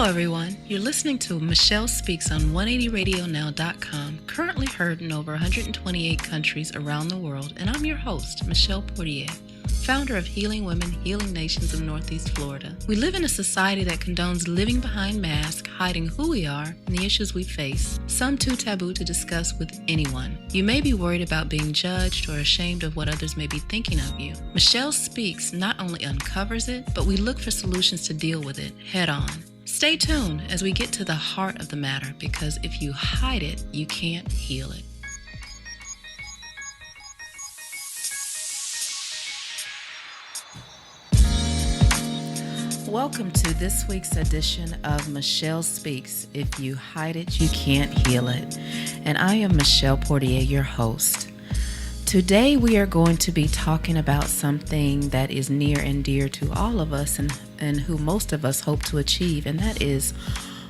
Hello, everyone. You're listening to Michelle Speaks on 180radionow.com, currently heard in over 128 countries around the world, and I'm your host, Michelle Portier, founder of Healing Women, Healing Nations of Northeast Florida. We live in a society that condones living behind masks, hiding who we are and the issues we face, some too taboo to discuss with anyone. You may be worried about being judged or ashamed of what others may be thinking of you. Michelle Speaks not only uncovers it, but we look for solutions to deal with it head on. Stay tuned as we get to the heart of the matter, because if you hide it, you can't heal it. Welcome to this week's edition of Michelle Speaks. If you hide it, you can't heal it. And I am Michelle Portier, your host. Today we are going to be talking about something that is near and dear to all of us and who most of us hope to achieve, and that is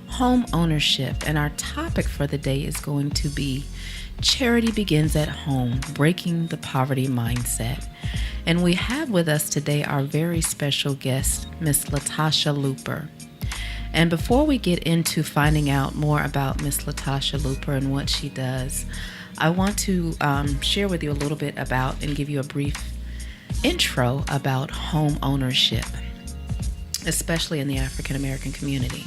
home ownership. And our topic for the day is going to be Charity Begins at Home, Breaking the Poverty Mindset. And we have with us today our very special guest, Miss LaTasha Looper. And before we get into finding out more about Miss LaTasha Looper and what she does, I want to share with you a little bit about and give you a brief intro about home ownership, especially in the African American community.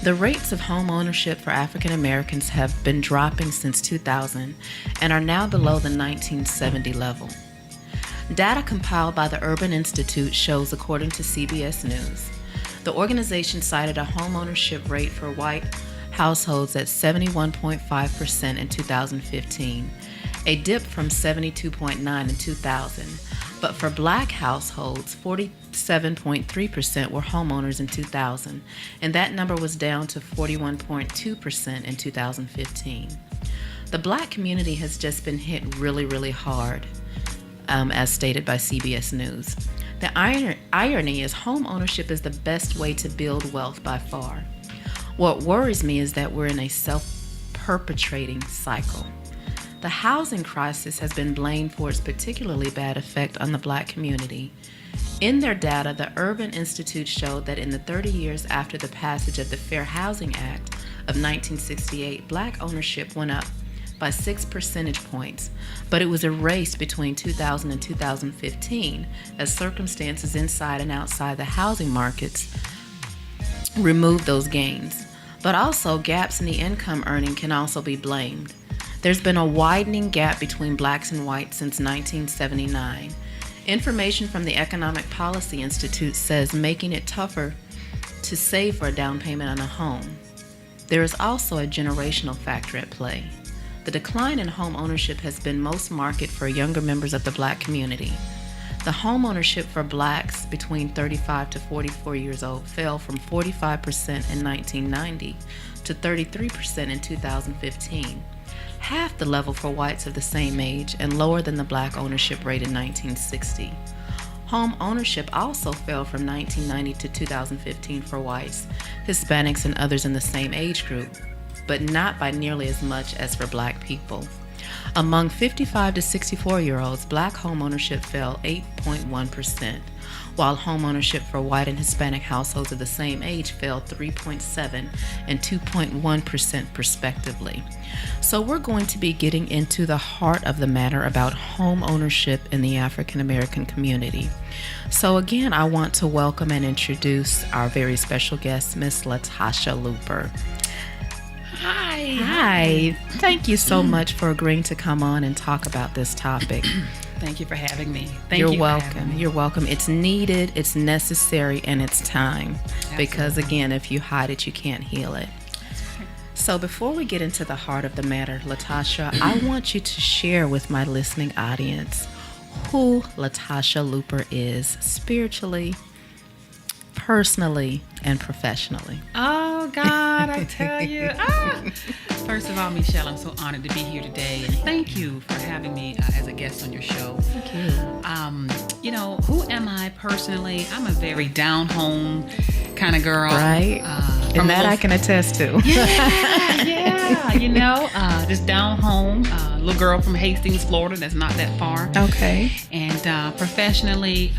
The rates of home ownership for African Americans have been dropping since 2000 and are now below the 1970 level. Data compiled by the Urban Institute shows, according to CBS News, the organization cited a home ownership rate for white households at 71.5% in 2015, a dip from 72.9% in 2000. But for black households, 47.3% were homeowners in 2000, and that number was down to 41.2% in 2015. The black community has just been hit really, really hard, as stated by CBS News. The irony is home ownership is the best way to build wealth by far. What worries me is that we're in a self-perpetrating cycle. The housing crisis has been blamed for its particularly bad effect on the black community. In their data, the Urban Institute showed that in the 30 years after the passage of the Fair Housing Act of 1968, black ownership went up by 6 percentage points, but it was erased between 2000 and 2015 as circumstances inside and outside the housing markets removed those gains. But also, gaps in the income earning can also be blamed. There's been a widening gap between blacks and whites since 1979. Information from the Economic Policy Institute says making it tougher to save for a down payment on a home. There is also a generational factor at play. The decline in home ownership has been most marked for younger members of the black community. The home ownership for blacks between 35 to 44 years old fell from 45% in 1990 to 33% in 2015, half the level for whites of the same age and lower than the black ownership rate in 1960. Home ownership also fell from 1990 to 2015 for whites, Hispanics, and others in the same age group, but not by nearly as much as for black people. Among 55 to 64-year-olds, black home ownership fell 8.1%, while home ownership for white and Hispanic households of the same age fell 3.7% and 2.1% respectively. So we're going to be getting into the heart of the matter about home ownership in the African American community. So again, I want to welcome and introduce our very special guest, Miss LaTasha Looper. Hi. Thank you so much for agreeing to come on and talk about this topic. Thank you for having me. You're welcome. You're welcome. It's needed, it's necessary, and it's time. Absolutely. Because again, if you hide it, you can't heal it. So before we get into the heart of the matter, LaTasha, I want you to share with my listening audience who LaTasha Looper is spiritually, personally, and professionally. Oh, God, I tell you. First of all, Michelle, I'm so honored to be here today, and thank you for having me as a guest on your show. Thank you. Who am I personally? I'm a very down-home kind of girl. Right. And that I can attest to. Yeah, just down home, little girl from Hastings, Florida, that's not that far. Okay. And professionally,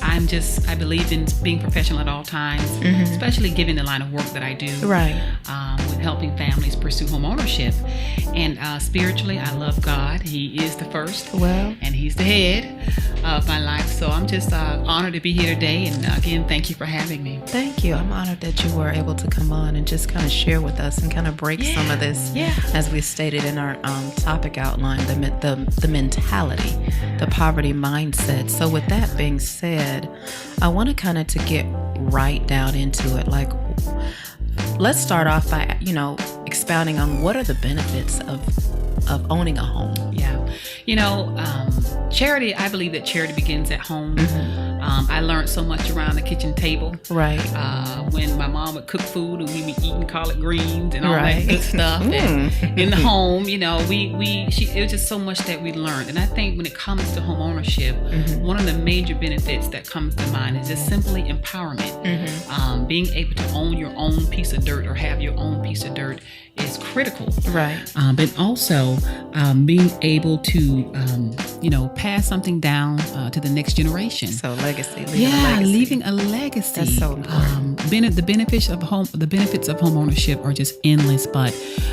I believe in being professional at all times, especially given the line of work that I do. Right. With helping families pursue homeownership. And spiritually, I love God. He is the first. Well. And He's the head of my life. So I'm just honored to be here today. And again, thank you for having me. Thank you. I'm honored that you were able to come on and just kind of share with us and kind of break some of this, as we stated in our topic outline, the mentality, the poverty mindset. So with that being said, I want to kind of to get right down into it. Like, let's start off by, expounding on what are the benefits of owning a home. Yeah. Charity, I believe that charity begins at home. I learned so much around the kitchen table. Right. When my mom would cook food and we'd be eating collard greens and all that good stuff. And in the home, it was just so much that we learned. And I think when it comes to home ownership, one of the major benefits that comes to mind is just simply empowerment. Being able to own your own piece of dirt or have your own piece of dirt is critical. Right. But also being able to, pass something down to the next generation. So legacy. Leaving a legacy. That's so important. The benefits of home ownership are just endless. But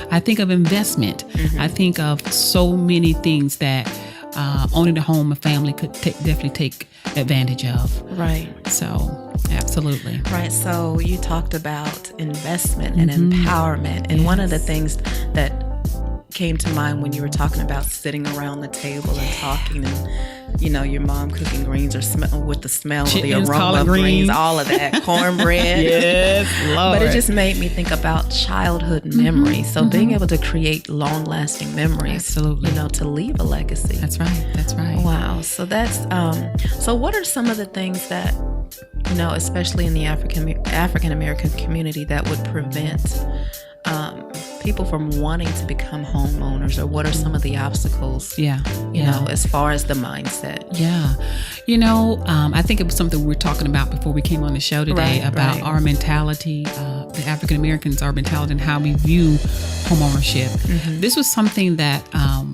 I think of investment. I think of so many things that owning a home, a family could definitely take advantage of. Right. So, absolutely. Right. So you talked about investment and empowerment. And one of the things that came to mind when you were talking about sitting around the table and talking and, your mom cooking greens or with the smell of the aroma of greens, all of that, cornbread. Yes, Lord. But it just made me think about childhood memories. So being able to create long-lasting memories, absolutely, to leave a legacy. That's right. Wow. So that's so what are some of the things that, especially in the African American community, that would prevent people from wanting to become homeowners, or what are some of the obstacles, as far as the mindset? I think it was something we were talking about before we came on the show today about our mentality, the African Americans, our mentality and how we view homeownership. This was something that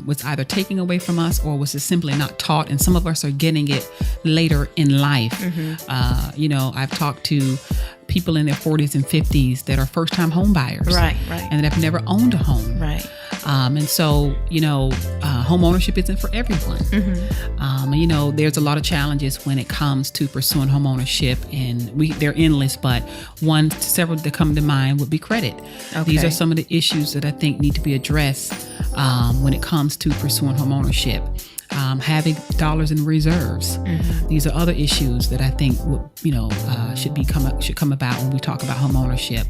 was either taken away from us or was just simply not taught, and some of us are getting it later in life. I've talked to people in their 40s and 50s that are first-time home buyers, right, and that have never owned a home, right. And so, home ownership isn't for everyone. There's a lot of challenges when it comes to pursuing home ownership, and they're endless, but several that come to mind would be credit. Okay. These are some of the issues that I think need to be addressed when it comes to pursuing home ownership. Having dollars in reserves. These are other issues that I think should come about when we talk about home ownership.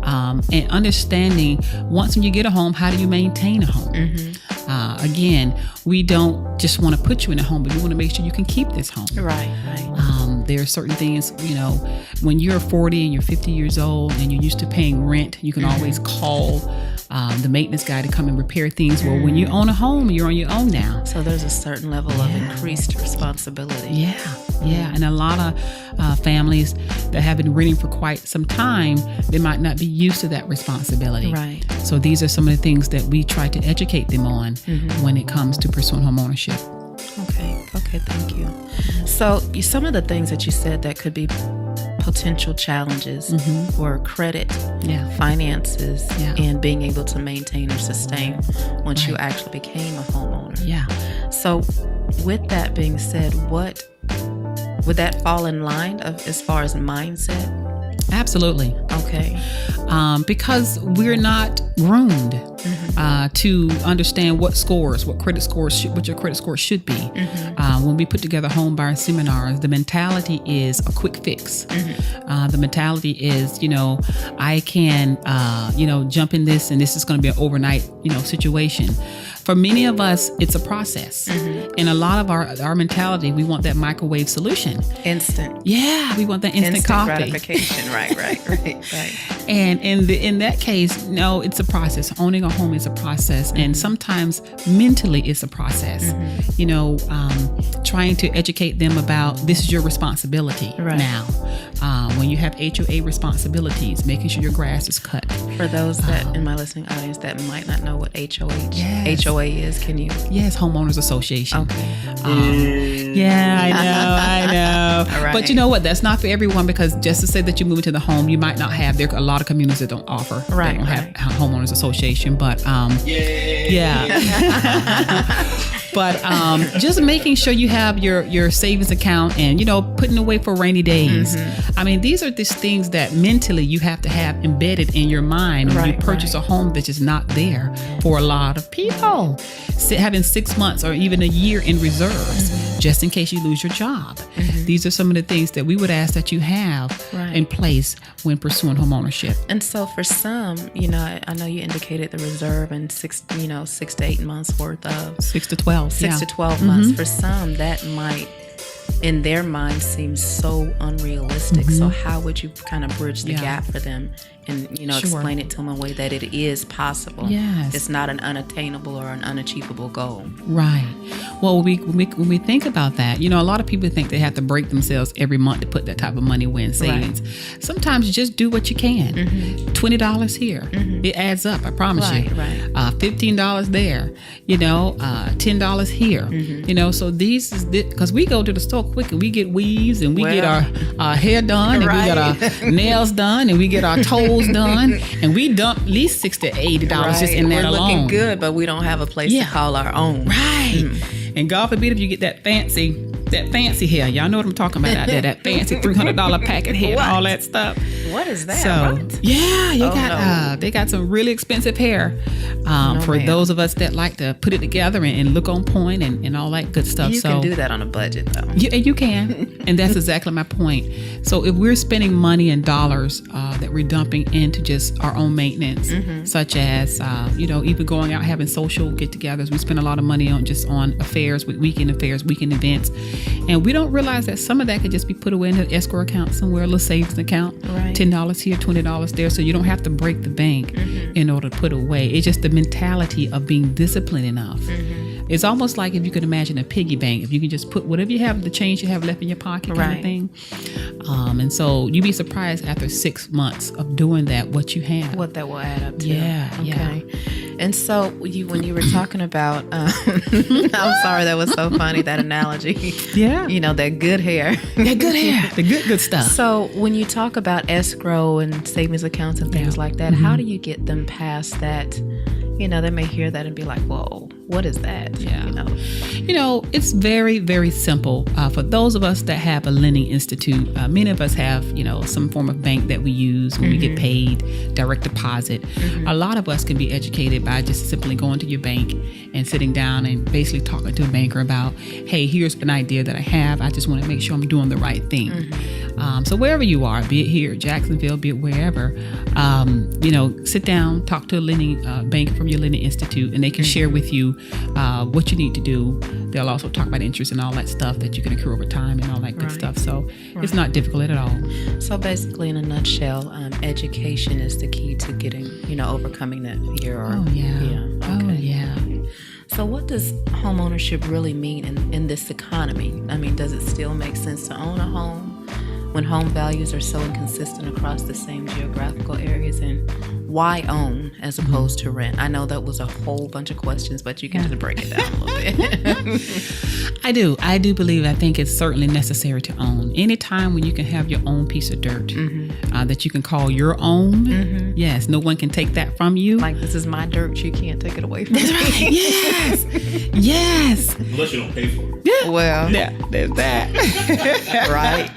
And understanding, once when you get a home, how do you maintain a home? Again, we don't just want to put you in a home, but we want to make sure you can keep this home. Right. There are certain things, when you're 40 and you're 50 years old and you're used to paying rent, you can always call the maintenance guy to come and repair things. Well, when you own a home, you're on your own now. So there's a certain level of increased responsibility. Yeah. And a lot of families that have been renting for quite some time, they might not be used to that responsibility. Right. So these are some of the things that we try to educate them on when it comes to pursuing home ownership. Okay, thank you. So some of the things that you said that could be potential challenges were credit, finances, and being able to maintain or sustain once you actually became a homeowner. Yeah. So with that being said, what would that fall in line of as far as mindset? Absolutely. Okay. Because we're not groomed to understand what credit scores, what your credit score should be. When we put together home buyer seminars, the mentality is a quick fix. The mentality is, I can, jump in this and this is going to be an overnight, situation. For many of us, it's a process. And a lot of our mentality, we want that microwave solution. Instant. Yeah, we want that instant coffee. Gratification. Right. And in that case, no, it's a process. Owning a home is a process. And sometimes mentally it's a process. Trying to educate them about this is your responsibility now. When you have HOA responsibilities, making sure your grass is cut. For those that in my listening audience that might not know what HOA is, can you? Yes, Homeowners Association. Okay. Yeah, I know. Right. But you know what? That's not for everyone, because just to say that you move into the home, you might not have. There are a lot of communities that don't offer. Right. They don't have homeowners association, but yeah. But just making sure you have your savings account and, you know, putting away for rainy days. I mean, these are these things that mentally you have to have embedded in your mind when you purchase a home that is not there for a lot of people. Having 6 months or even a year in reserves, just in case you lose your job. These are some of the things that we would ask that you have in place when pursuing homeownership. And so for some, you know, I know you indicated the reserve and 6 to 8 months worth of 6 to 12. 6 to 12 months. For some, that might, in their mind, seem so unrealistic. So how would you kind of bridge the gap for them and, you know, explain it to them in a way that it is possible? Yes. It's not an unattainable or an unachievable goal. Right. Well, when we think about that, you know, a lot of people think they have to break themselves every month to put that type of money away in savings. Sometimes you just do what you can. $20 here. It adds up, I promise you. $15 there. You know, $10 here. You know, so these is because we go to the store quick and we get weaves and we get our hair done and we get our nails done and we get our toes done, and we dump at least $60 to $80 just in that alone. We're looking good, but we don't have a place to call our own. And God forbid if you get that fancy hair. Y'all know what I'm talking about out there. That fancy $300 packet hair and all that stuff. What is that? So, yeah, they got some really expensive hair for those of us that like to put it together and look on point and all that good stuff. You can do that on a budget, though. You can. And that's exactly my point. So if we're spending money and dollars that we're dumping into just our own maintenance, such as, you know, even going out having social get-togethers, we spend a lot of money on affairs, weekend events. And we don't realize that some of that could just be put away in an escrow account somewhere, a little savings account, $10 here, $20 there. So you don't have to break the bank in order to put away. It's just the mentality of being disciplined enough. It's almost like if you could imagine a piggy bank, if you can just put whatever you have, the change you have left in your pocket kind of thing. And so you'd be surprised after 6 months of doing that, what you have. What that will add up to. Yeah. And so when you were talking about, I'm sorry, that was so funny, that analogy. Yeah. You know, that good hair. That good hair. The good stuff. So when you talk about escrow and savings accounts and things like that, how do you get them past that? You know, they may hear that and be like, whoa, what is that? Yeah. You know, it's very, very simple. For those of us that have a lending institute, many of us have, you know, some form of bank that we use when we get paid, direct deposit. A lot of us can be educated by just simply going to your bank and sitting down and basically talking to a banker about, hey, here's an idea that I have. I just want to make sure I'm doing the right thing. So wherever you are, be it here, Jacksonville, be it wherever, you know, sit down, talk to a lending bank from your lending institute, and they can share with you what you need to do. They'll also talk about interest and all that stuff that you can accrue over time and all that good stuff. So it's not difficult at all. So basically, in a nutshell, education is the key to getting, you know, overcoming that fear. So what does homeownership really mean in this economy? I mean, does it still make sense to own a home when home values are so inconsistent across the same geographical areas? And why own as opposed to rent? I know that was a whole bunch of questions, but you can just break it down a little bit. I do believe, I think it's certainly necessary to own. Anytime when you can have your own piece of dirt that you can call your own, yes, no one can take that from you. Like, this is my dirt, you can't take it away from me. Right. Yes. Unless you don't pay for it. Yeah. Well, yeah, there's that. Right.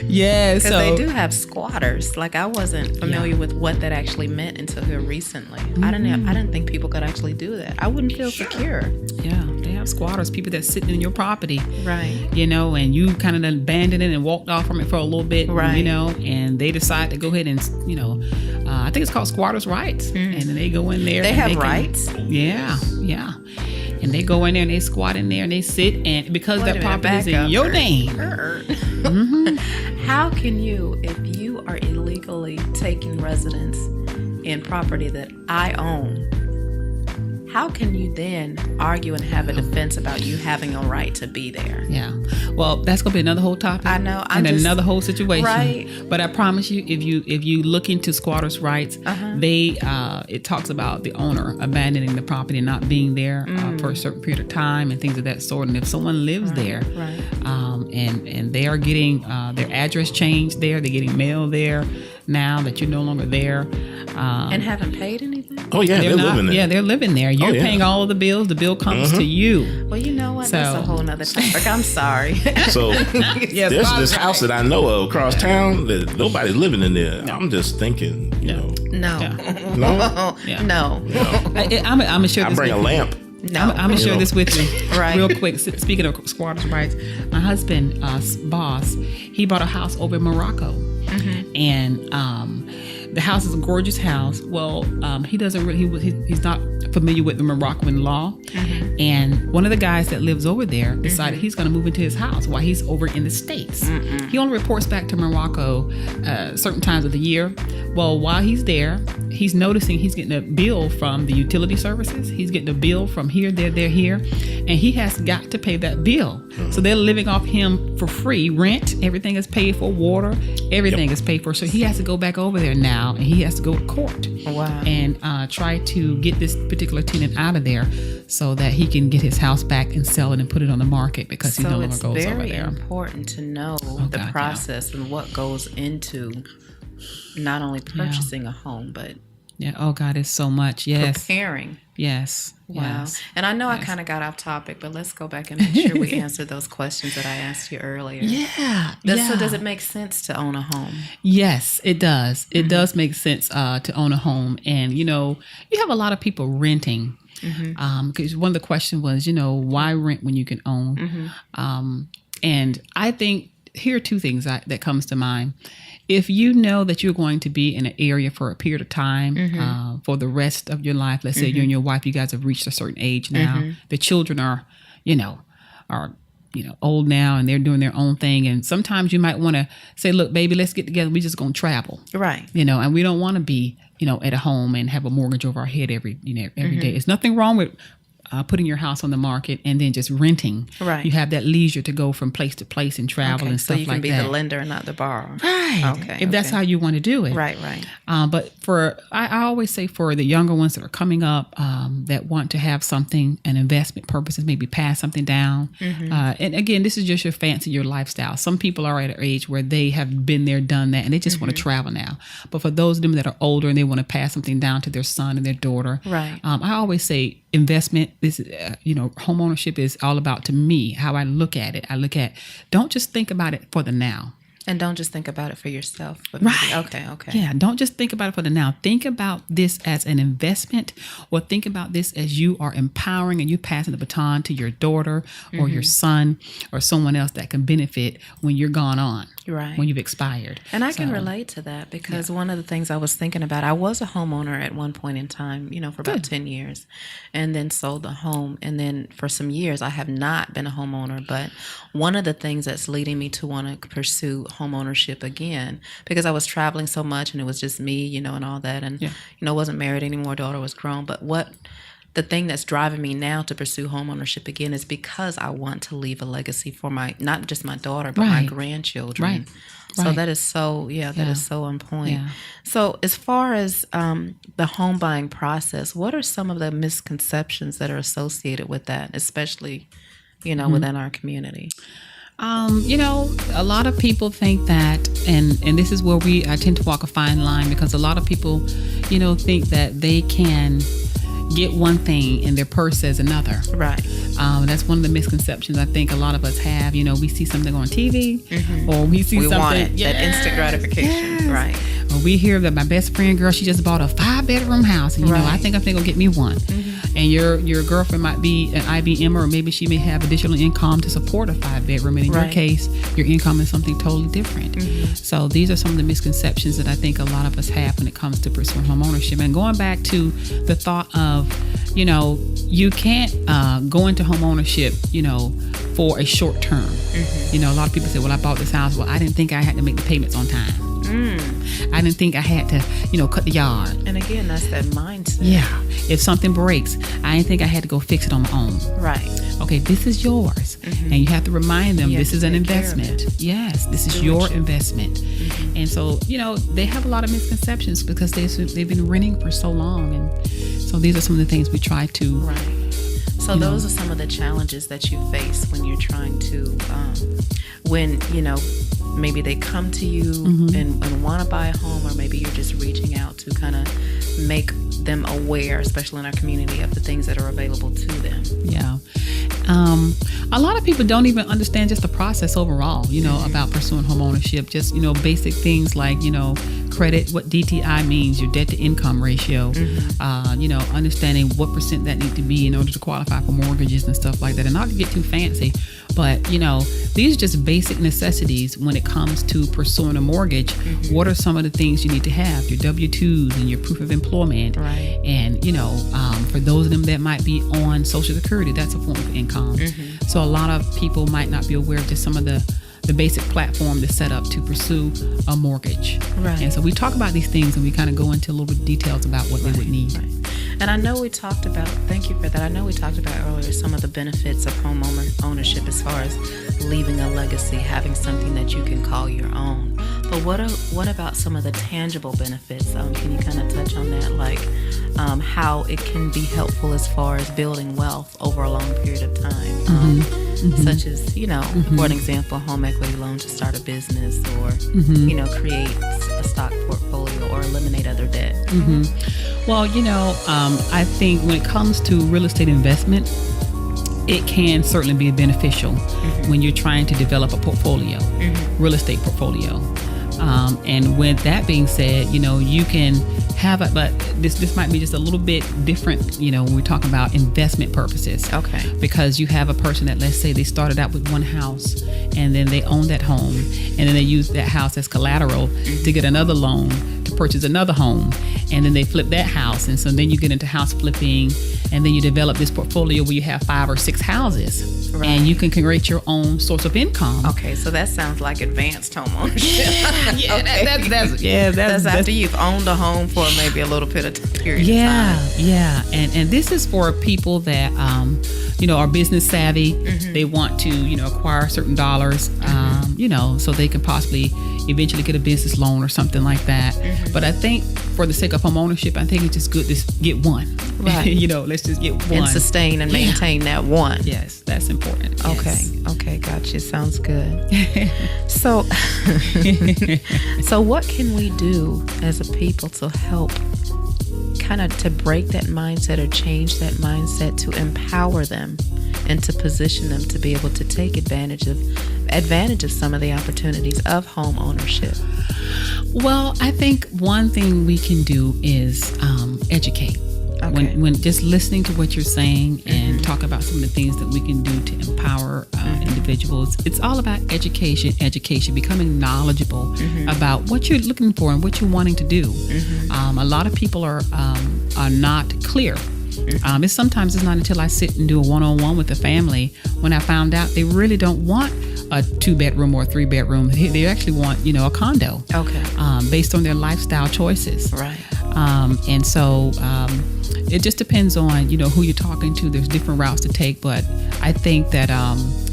Yeah, because so they do have squatters. Like, I wasn't familiar with what that actually meant until here recently. I didn't think people could actually do that. I wouldn't feel secure. Yeah, they have squatters, people that's sitting in your property, right? You know, and you kind of abandoned it and walked off from it for a little bit, right? You know, and they decide to go ahead and, you know, I think it's called squatters' rights, and then they go in there. They have rights. Yeah. And they go in there and they squat in there and they sit, and because that property is in your name. How can you, if you are illegally taking residence in property that I own, how can you then argue and have a defense about you having a right to be there? Yeah. Well, that's gonna be another whole topic. I know. Another whole situation. Right. But I promise you, if you look into squatters' rights, it talks about the owner abandoning the property and not being there for a certain period of time and things of that sort. And if someone lives there, and they are getting their address changed there, they're getting mail there now that you're no longer there, and haven't paid anything. Oh yeah, they're living there. Yeah, they're living there. You're paying all of the bills. The bill comes to you. Well, you know what? That's a whole nother topic. I'm sorry. So there's this house that I know of across town that nobody's living in there. I'm just thinking, No. No? Yeah. No. I'm gonna share this. I bring a lamp. No. I'm gonna share this with you Right. real quick. Speaking of squatters' rights, my husband, boss, he bought a house over in Morocco, and the house is a gorgeous house. Well, he doesn't really, he's not familiar with the Moroccan law, and one of the guys that lives over there decided he's going to move into his house while he's over in the States. He only reports back to Morocco certain times of the year. Well, while he's there, he's noticing he's getting a bill from the utility services. He's getting a bill from here, there, here, and he has got to pay that bill. So they're living off him for free. Rent, everything is paid for. Water, everything is paid for. So he has to go back over there now, and he has to go to court. Wow. And try to get this particular tenant out of there so that he can get his house back and sell it and put it on the market because he no longer goes over there. So it's very important to know the process and what goes into not only purchasing a home, but oh God, it's so much. Yes. Preparing. Yes. Wow. Yes. And I know I kind of got off topic, but let's go back and make sure we answer those questions that I asked you earlier. So does it make sense to own a home? Yes, it does. It does make sense to own a home. And, you have a lot of people renting. Because one of the questions was, why rent when you can own? And I think here are two things that comes to mind. If you know that you're going to be in an area for a period of time, for the rest of your life, let's say you and your wife, you guys have reached a certain age now, the children are old now and they're doing their own thing. And sometimes you might want to say, look, baby, let's get together. We're just going to travel. Right. And we don't want to be, at a home and have a mortgage over our head every day. There's nothing wrong with putting your house on the market and then just renting. Right. You have that leisure to go from place to place and travel and stuff like that. So you can be the lender and not the borrower. Right. If that's how you want to do it. Right. But I always say for the younger ones that are coming up that want to have something, an investment purposes, maybe pass something down. And again, this is just your fancy, your lifestyle. Some people are at an age where they have been there, done that, and they just want to travel now. But for those of them that are older and they want to pass something down to their son and their daughter, right. I always say investment, this home ownership is all about, to me, how I look at it. I look at, don't just think about it for the now. And don't just think about it for yourself. But right. Okay. Yeah, don't just think about it for the now. Think about this as an investment, or think about this as you are empowering and you passing the baton to your daughter or your son or someone else that can benefit when you're gone on. Right. When you've expired. And I can relate to that because one of the things I was thinking about, I was a homeowner at one point in time, for about 10 years, and then sold the home. And then for some years, I have not been a homeowner. But one of the things that's leading me to want to pursue homeownership again, because I was traveling so much and it was just me, and all that. And, wasn't married anymore. Daughter was grown. But the thing that's driving me now to pursue homeownership again is because I want to leave a legacy for not just my daughter, but my grandchildren. Right. So that is that is so on point. Yeah. So as far as the home buying process, what are some of the misconceptions that are associated with that, especially, within our community? A lot of people think that, and this is where I tend to walk a fine line, because a lot of people, think that they can get one thing and their purse says another. Right. That's one of the misconceptions I think a lot of us have. We see something on TV, or we see something. Want it, that instant gratification. Yes. Right. Or we hear that my best friend girl, she just bought a 5-bedroom house, and I think I'm gonna get me one. And your girlfriend might be an IBM, or maybe she may have additional income to support a 5-bedroom. And in your case, your income is something totally different. So these are some of the misconceptions that I think a lot of us have when it comes to pursuing home ownership. And going back to the thought of, you can't go into home ownership, for a short term. A lot of people say, well, I bought this house. Well, I didn't think I had to make the payments on time. I didn't think I had to, cut the yard. And again, that's that mindset. Yeah. If something breaks, I didn't think I had to go fix it on my own. Right. Okay, this is yours. And you have to remind them this is an investment. Yes, this is your investment. And so, they have a lot of misconceptions because they've been renting for so long. And so these are some of the things we try to. Right. So those are some of the challenges that you face when you're trying to, maybe they come to you and want to buy a home, or maybe you're just reaching out to kind of make them aware, especially in our community, of the things that are available to them. Yeah. A lot of people don't even understand just the process overall, about pursuing homeownership. Just, basic things like, credit, what DTI means, your debt to income ratio, understanding what percent that need to be in order to qualify for mortgages and stuff like that. And not to get too fancy, but, these are just basic necessities when it comes to pursuing a mortgage. What are some of the things you need to have? Your W-2s and your proof of employment. Right. And, for those of them that might be on Social Security, that's a form of income. So a lot of people might not be aware of just some of the basic platform that's set up to pursue a mortgage. Right. And so we talk about these things and we kind of go into a little bit of details about what they would need. Right. And I know we talked about, thank you for that. I know we talked about earlier some of the benefits of home ownership as far as leaving a legacy, having something that you can call your own. But what about some of the tangible benefits? Can you kind of touch on that, like how it can be helpful as far as building wealth over a long period of time? Such as, for an example, home equity loan to start a business, or, create a stock portfolio, or eliminate other debt. Well, I think when it comes to real estate investment, it can certainly be beneficial when you're trying to develop a portfolio, real estate portfolio. And with that being said, you can have it, but this might be just a little bit different, when we're talking about investment purposes. Okay. Because you have a person that, let's say they started out with one house and then they own that home, and then they use that house as collateral to get another loan to purchase another home, and then they flip that house. And so then you get into house flipping, and then you develop this portfolio where you have 5 or 6 houses. Right. And you can create your own source of income. Okay, so that sounds like advanced home ownership. Okay. That's after you've owned a home for maybe a little bit of period of time. Yeah. And this is for people that are business savvy. They want to acquire certain dollars, so they can possibly eventually get a business loan or something like that. But I think for the sake of home ownership, I think it's just good to get one. Right. Let's just get one. And sustain and maintain that one. Yes, that's important. Okay, gotcha. Sounds good. So what can we do as a people to help kind of to break that mindset or change that mindset to empower them and to position them to be able to take advantage of some of the opportunities of home ownership? Well, I think one thing we can do is educate. Okay. When just listening to what you're saying and talk about some of the things that we can do to empower individuals, it's all about education, becoming knowledgeable about what you're looking for and what you're wanting to do. A lot of people are not clear. Sometimes it's not until I sit and do a one-on-one with a family when I found out they really don't want a 2-bedroom or a 3-bedroom. They actually want, a condo. Okay. Based on their lifestyle choices. Right. And so it just depends on, who you're talking to. There's different routes to take, but I think that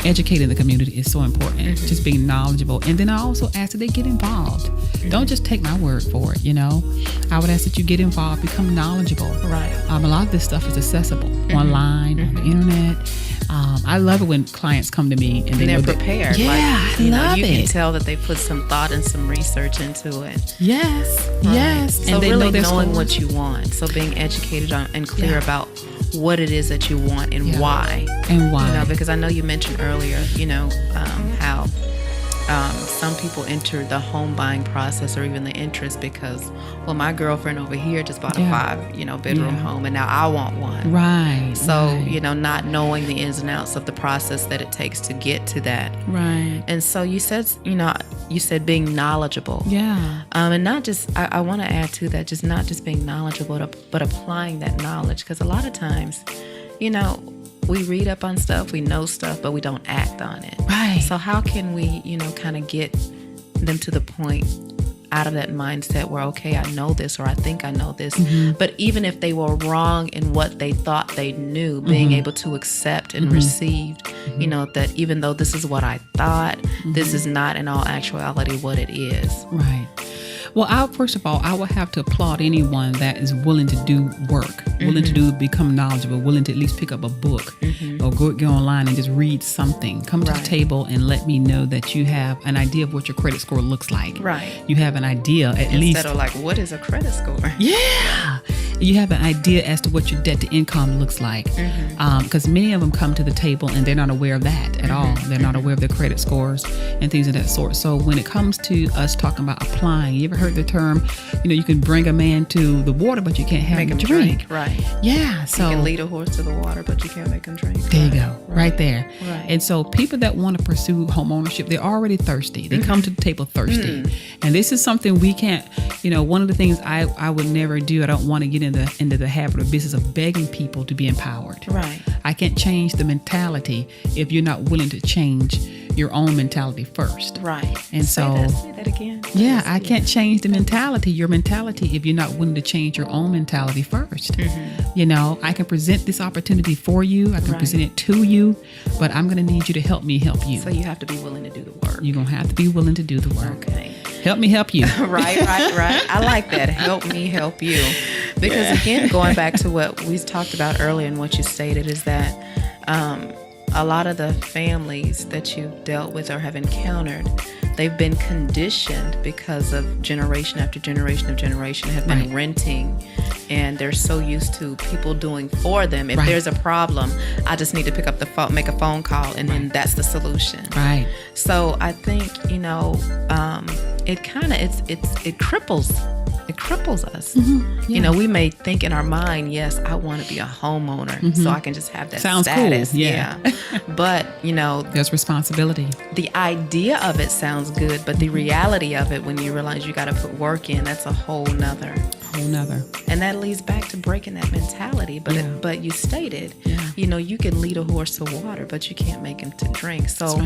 educating the community is so important. Just being knowledgeable. And then I also ask that they get involved. Don't just take my word for it, I would ask that you get involved, become knowledgeable. Right. A lot of this stuff is accessible online, on the internet. I love it when clients come to me and they're prepared. Yeah, I love it. You can tell that they put some thought and some research into it. Yes, right. Yes. So and they really knowing what you want. So being educated on and clear about what it is that you want and why. And why. Because I know you mentioned earlier, how some people enter the home buying process or even the interest because, well, my girlfriend over here just bought a 5-bedroom home and now I want one. Right. So, not knowing the ins and outs of the process that it takes to get to that. Right. And so you said being knowledgeable. Yeah. And not just, I want to add to that, just not just being knowledgeable, but applying that knowledge. Because a lot of times, we read up on stuff, we know stuff, but we don't act on it. Right. So how can we, kind of get them to the point out of that mindset where, okay, I know this, or I think I know this. But even if they were wrong in what they thought they knew, being able to accept and receive, you know, that even though this is what I thought, this is not in all actuality what it is. Right. Well, first of all, I will have to applaud anyone that is willing to do work, willing to become knowledgeable, willing to at least pick up a book or go online and just read something. Come to the table and let me know that you have an idea of what your credit score looks like. Right. You have an idea at least. Instead of like, what is a credit score? Yeah. You have an idea as to what your debt to income looks like. Because many of them come to the table and they're not aware of that at all. They're not aware of their credit scores and things of that sort. So when it comes to us talking about applying, you ever heard the term, you know, you can bring a man to the water, but you can't have him drink. Right. Yeah. So you can lead a horse to the water, but you can't make him drink. There you go. Right there. Right. And so people that want to pursue homeownership, they're already thirsty. They come to the table thirsty. And this is something we can't, you know, one of the things I would never do. I don't want to get into the habit or business of begging people to be empowered. Right. I can't change the mentality if you're not willing to change your own mentality first. Right. And say that again. Yeah, I can't change the mentality, your mentality, if you're not willing to change your own mentality first. You know, I can present this opportunity for you. I can present it to you, but I'm going to need you to help me help you. So you have to be willing to do the work. You're going to have to be willing to do the work. Okay. Help me help you. Right. I like that. Help me help you. Because again, going back to what we talked about earlier and what you stated is that a lot of the families that you've dealt with or have encountered, they've been conditioned because of generation after generation of generation have been renting, and they're so used to people doing for them. If there's a problem, I just need to pick up the phone, make a phone call, and then that's the solution. Right. So I think, you know, it kind of it cripples us. You know, we may think in our mind, yes, I want to be a homeowner so I can just have that Sounds status. cool. Yeah. But, you know, there's responsibility. The idea of it sounds good, but the reality of it, when you realize you got to put work in, that's a whole nother. And that leads back to breaking that mentality. But you stated, you know, you can lead a horse to water, but you can't make him to drink. So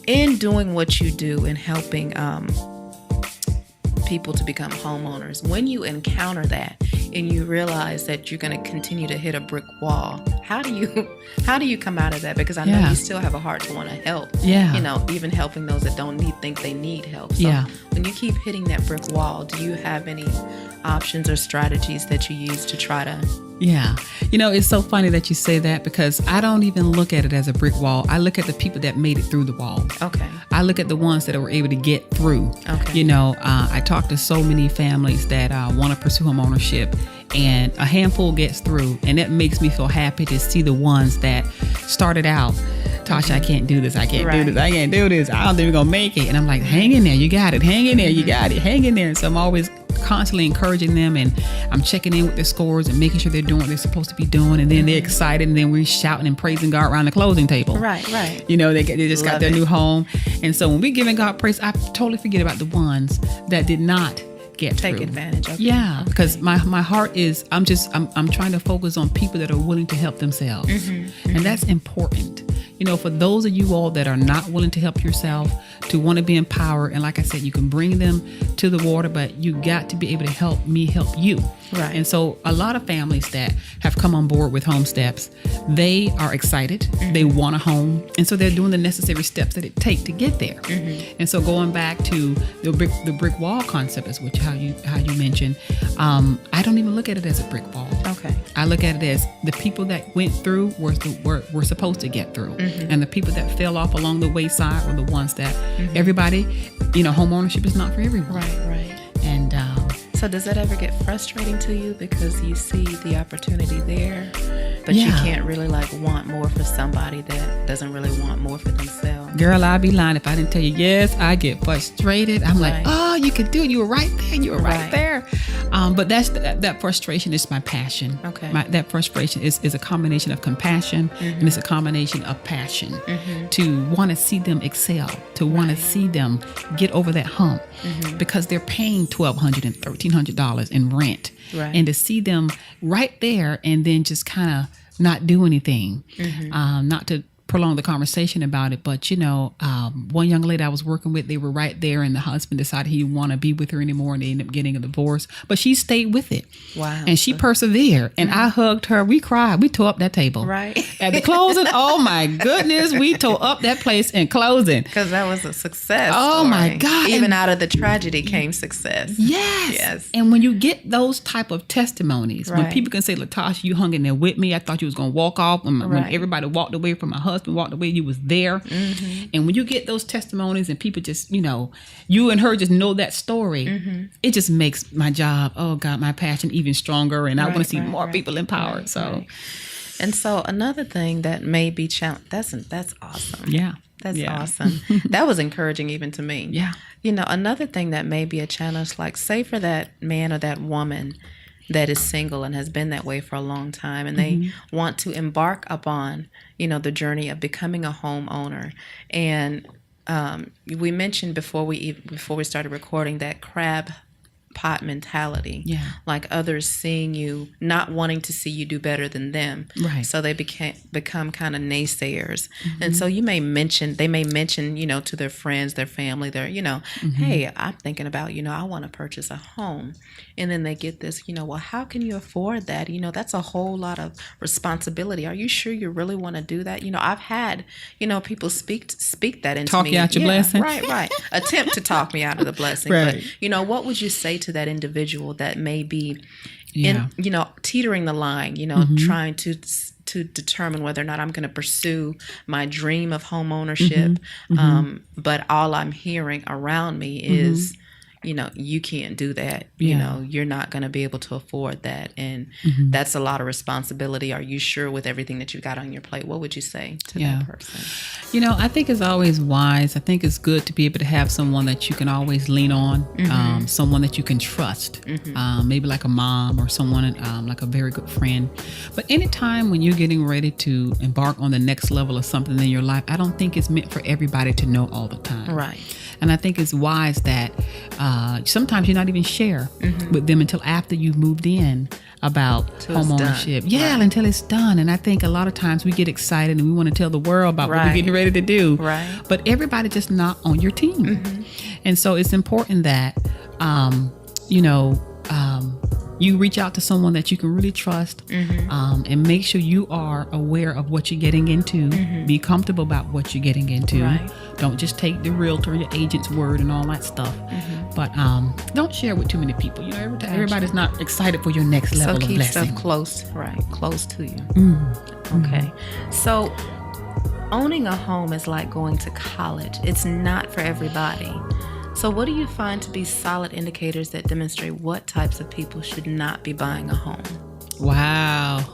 in doing what you do and helping people to become homeowners, when you encounter that and you realize that you're going to continue to hit a brick wall, how do you come out of that? Because I know you still have a heart to want to help. You know, even helping those that don't think they need help. So when you keep hitting that brick wall, do you have any options or strategies that you use to try to? Yeah. You know, it's so funny that you say that, because I don't even look at it as a brick wall. I look at the people that made it through the wall. Okay. I look at the ones that were able to get through. Okay. You know, I talk to so many families that want to pursue homeownership, and a handful gets through, and that makes me feel happy to see the ones that started out, Tasha, I can't do this. I can't do this. I can't do this. I don't think we're going to make it. And I'm like, hang in there. You got it. Hang in there. You got it. Hang in there. And so I'm always constantly encouraging them, and I'm checking in with their scores and making sure they're doing what they're supposed to be doing. And then they're excited, and then we're shouting and praising God around the closing table. Right. You know, they just got their new home. And so when we're giving God praise, I totally forget about the ones that did not take advantage of it. Yeah, because my heart is, I'm trying to focus on people that are willing to help themselves. And that's important. You know, for those of you all that are not willing to help yourself, to want to be empowered, and like I said, you can bring them to the water, but you got to be able to help me help you. Right. And so a lot of families that have come on board with Homesteps, they are excited. They want a home. And so they're doing the necessary steps that it takes to get there. And so going back to the brick wall concept, is how you mentioned, I don't even look at it as a brick wall. Okay. I look at it as the people that went through were supposed to get through. And the people that fell off along the wayside were the ones that everybody, you know, homeownership is not for everyone. Right. And so does that ever get frustrating to you, because you see the opportunity there, but you can't really want more for somebody that doesn't really want more for themselves? Girl, I'd be lying if I didn't tell you. Yes, I get frustrated. I'm like, oh, you could do it. You were right there. You were right there. But that frustration is my passion. Okay. That frustration is a combination of compassion and it's a combination of passion to want to see them excel, to want to see them get over that hump, because they're paying $1,200 and $1,300 in rent, and to see them right there and then just kind of not do anything, not to prolong the conversation about it, but one young lady I was working with, they were right there, and the husband decided he didn't want to be with her anymore, and they ended up getting a divorce. But she stayed with it. Wow. And she persevered. And I hugged her. We cried. We tore up that table. Right. At the closing, oh my goodness, we tore up that place in closing. Because that was a success. Oh story. my God. Even out of the tragedy came success. Yes. And when you get those type of testimonies, when Right. people can say, LaTasha, you hung in there with me. I thought you was going to walk off. When everybody walked away from my husband, walked away, you was there. Mm-hmm. And when you get those testimonies and people just, you and her just know that story, mm-hmm. it just makes my job, oh God, my passion even stronger. And I want to see more people empowered. So. And so another thing that may be challenging, that's awesome. Yeah. That's awesome. That was encouraging even to me. Yeah. Another thing that may be a challenge, like say for that man or that woman that is single and has been that way for a long time, and they want to embark upon, the journey of becoming a homeowner. And we mentioned before we started recording that crab pot mentality, like others seeing you, not wanting to see you do better than them, right? So they become kind of naysayers, and so they may mention, to their friends, their family, hey, I'm thinking about, I want to purchase a home, and then they get this, well, how can you afford that? That's a whole lot of responsibility. Are you sure you really want to do that? I've had, people speak that into talk me. you out your blessing, right. Attempt to talk me out of the blessing, right. But what would you say to that individual that may be teetering the line, trying to determine whether or not I'm going to pursue my dream of home ownership, but all I'm hearing around me is you can't do that. You're not going to be able to afford that, and that's a lot of responsibility. Are you sure with everything that you got on your plate? What would you say to that person? I think it's always wise. I think it's good to be able to have someone that you can always lean on, someone that you can trust, maybe like a mom or someone like a very good friend. But anytime when you're getting ready to embark on the next level of something in your life, I don't think it's meant for everybody to know all the time. Right. And I think it's wise that sometimes you're not even share with them until after you've moved in about homeownership. Yeah, until it's done. And I think a lot of times we get excited and we want to tell the world about what we're getting ready to do. Right. But everybody just not on your team. And so it's important that, you reach out to someone that you can really trust, and make sure you are aware of what you're getting into. Be comfortable about what you're getting into. Right. Don't just take the realtor, your agent's word and all that stuff. But don't share with too many people. Everybody's not excited for your next level of blessing. So keep stuff close to you. Okay. So owning a home is like going to college. It's not for everybody. So what do you find to be solid indicators that demonstrate what types of people should not be buying a home? Wow.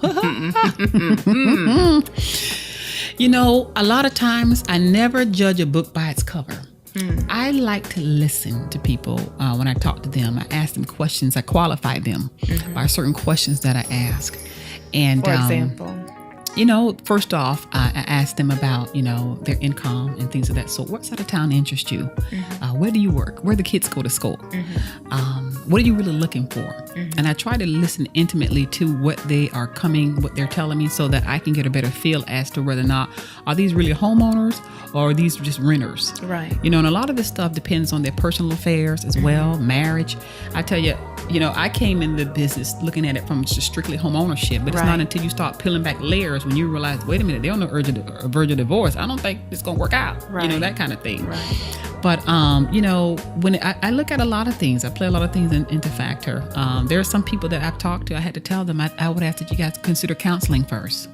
A lot of times I never judge a book by its cover. I like to listen to people when I talk to them. I ask them questions. I qualify them by certain questions that I ask. And for example? First off, I asked them about, their income and things of that sort. What side of town interests you? Where do you work? Where the kids go to school? What are you really looking for? And I try to listen intimately to what they're telling me, so that I can get a better feel as to whether or not, are these really homeowners or are these just renters? Right. And a lot of this stuff depends on their personal affairs as well, marriage. I tell you, I came in the business looking at it from just strictly home ownership, but it's not until you start peeling back layers when you realize, wait a minute, they're on the verge of divorce. I don't think it's going to work out. Right. That kind of thing. Right. But, when I look at a lot of things, I play a lot of things into factor. There are some people that I've talked to, I had to tell them, I would ask that you guys consider counseling first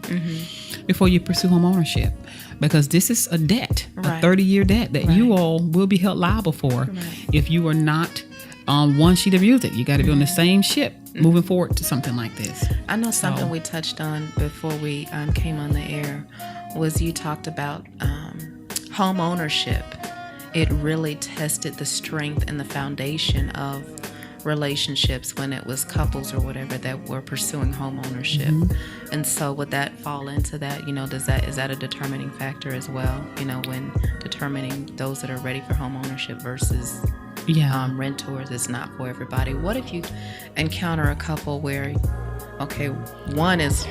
before you pursue home ownership. Because this is a debt, a 30-year debt that you all will be held liable for if you are not on one sheet of music. You got to be on the same ship moving forward to something like this. I know something we touched on before we came on the air was you talked about home ownership. It really tested the strength and the foundation of relationships when it was couples or whatever that were pursuing home ownership. And so would that fall into that, is that a determining factor as well, when determining those that are ready for home ownership versus renters is not for everybody? What if you encounter a couple where, one is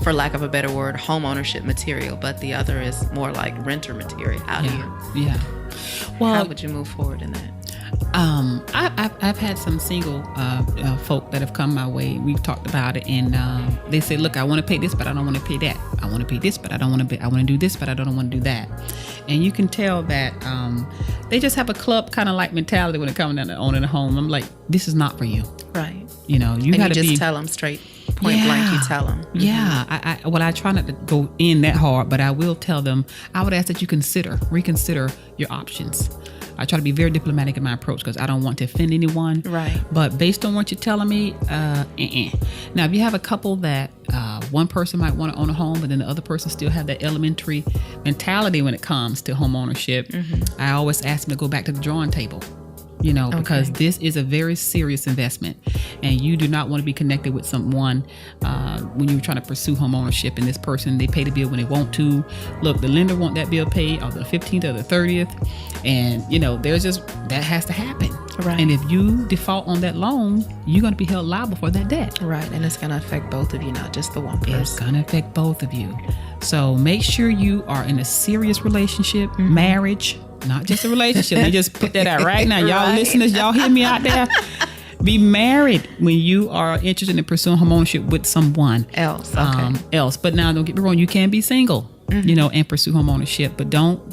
for lack of a better word, homeownership material, but the other is more like renter material. How would you move forward in that? I've had some single folk that have come my way. We've talked about it, and they say, "Look, I want to pay this, but I don't want to pay that. I want to pay this, but I don't want to. I want to do this, but I don't want to do that." And you can tell that they just have a club kind of like mentality when it comes down to owning a home. I'm like, this is not for you, right? You got to just tell them straight. Point blank, you tell them. Mm-hmm. Yeah. I try not to go in that hard, but I will tell them, I would ask that you reconsider your options. I try to be very diplomatic in my approach because I don't want to offend anyone. Right. But based on what you're telling me, Now, if you have a couple that one person might want to own a home, but then the other person still have that elementary mentality when it comes to home ownership, I always ask them to go back to the drawing table. Because this is a very serious investment, and you do not want to be connected with someone when you're trying to pursue home ownership, and this person, they pay the bill when they want to. Look, the lender want that bill paid on the 15th or the 30th, and there's just, that has to happen. Right. And if you default on that loan, you're going to be held liable for that debt. Right, and it's going to affect both of you, not just the one person. It's going to affect both of you. So make sure you are in a serious relationship, marriage. Not just a relationship. Let me just put that out right now. Y'all listeners, y'all hear me out there? Be married when you are interested in pursuing homeownership with someone else. But now, don't get me wrong. You can be single, and pursue homeownership. But don't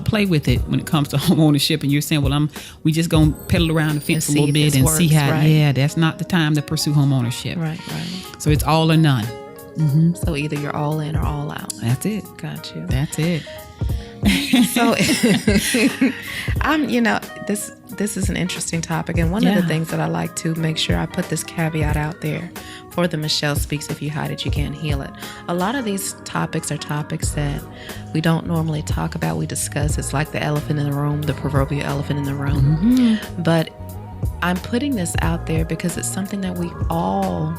play with it when it comes to homeownership. And you're saying, well, we just gonna pedal around the fence a little bit and see how. Right. Yeah, that's not the time to pursue homeownership. Right. So it's all or none. Mm-hmm. So either you're all in or all out. That's it. Got you. That's it. So, this is an interesting topic, and one of the things that I like to make sure I put this caveat out there for the Michelle Speaks, if you hide it, you can't heal it. A lot of these topics are topics that we don't normally talk about. We discuss. It's like the elephant in the room, the proverbial elephant in the room. Mm-hmm. But I'm putting this out there because it's something that we all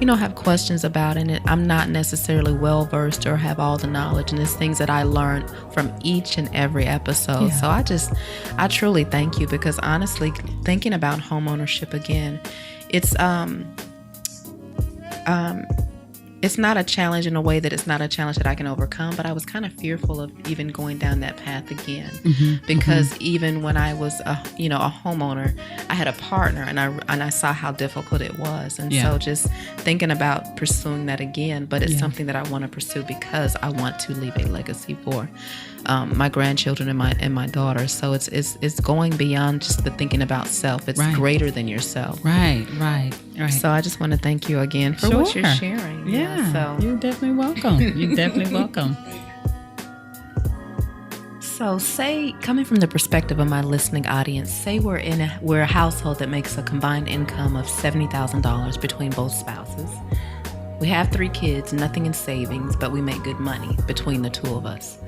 have questions about, and I'm not necessarily well versed or have all the knowledge, and it's things that I learned from each and every episode. So I truly thank you, because honestly, thinking about homeownership again, it's not a challenge in a way that it's not a challenge that I can overcome, but I was kind of fearful of even going down that path again, because even when I was a homeowner, I had a partner, and I saw how difficult it was, and so just thinking about pursuing that again, but it's something that I want to pursue because I want to leave a legacy for my grandchildren and my daughter. So it's going beyond just the thinking about self. It's greater than yourself. Right. So I just want to thank you again for what you're sharing. Yeah. So you're definitely welcome. So say, coming from the perspective of my listening audience, say we're a household that makes a combined income of $70,000 between both spouses. We have 3 kids, nothing in savings, but we make good money between the two of us.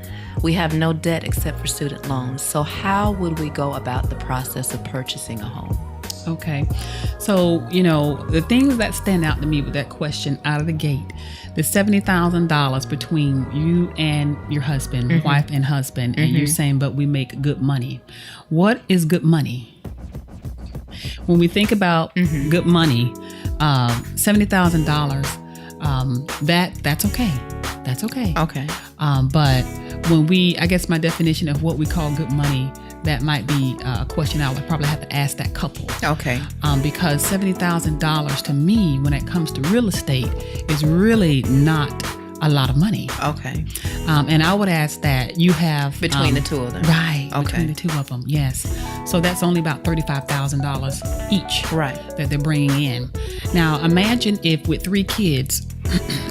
We have no debt except for student loans. So how would we go about the process of purchasing a home? Okay. So, the things that stand out to me with that question out of the gate, the $70,000 between you and your husband, wife and husband, and you're saying, but we make good money. What is good money? When we think about good money, $70,000, that's okay. That's okay. Okay. But when I guess my definition of what we call good money, that might be a question I would probably have to ask that couple. Okay. Because $70,000 to me, when it comes to real estate, is really not a lot of money. Okay. And I would ask that you have between the two of them. Right. Okay. Between the two of them. Yes. So that's only about $35,000 each. Right. That they're bringing in. Now imagine if with 3 kids,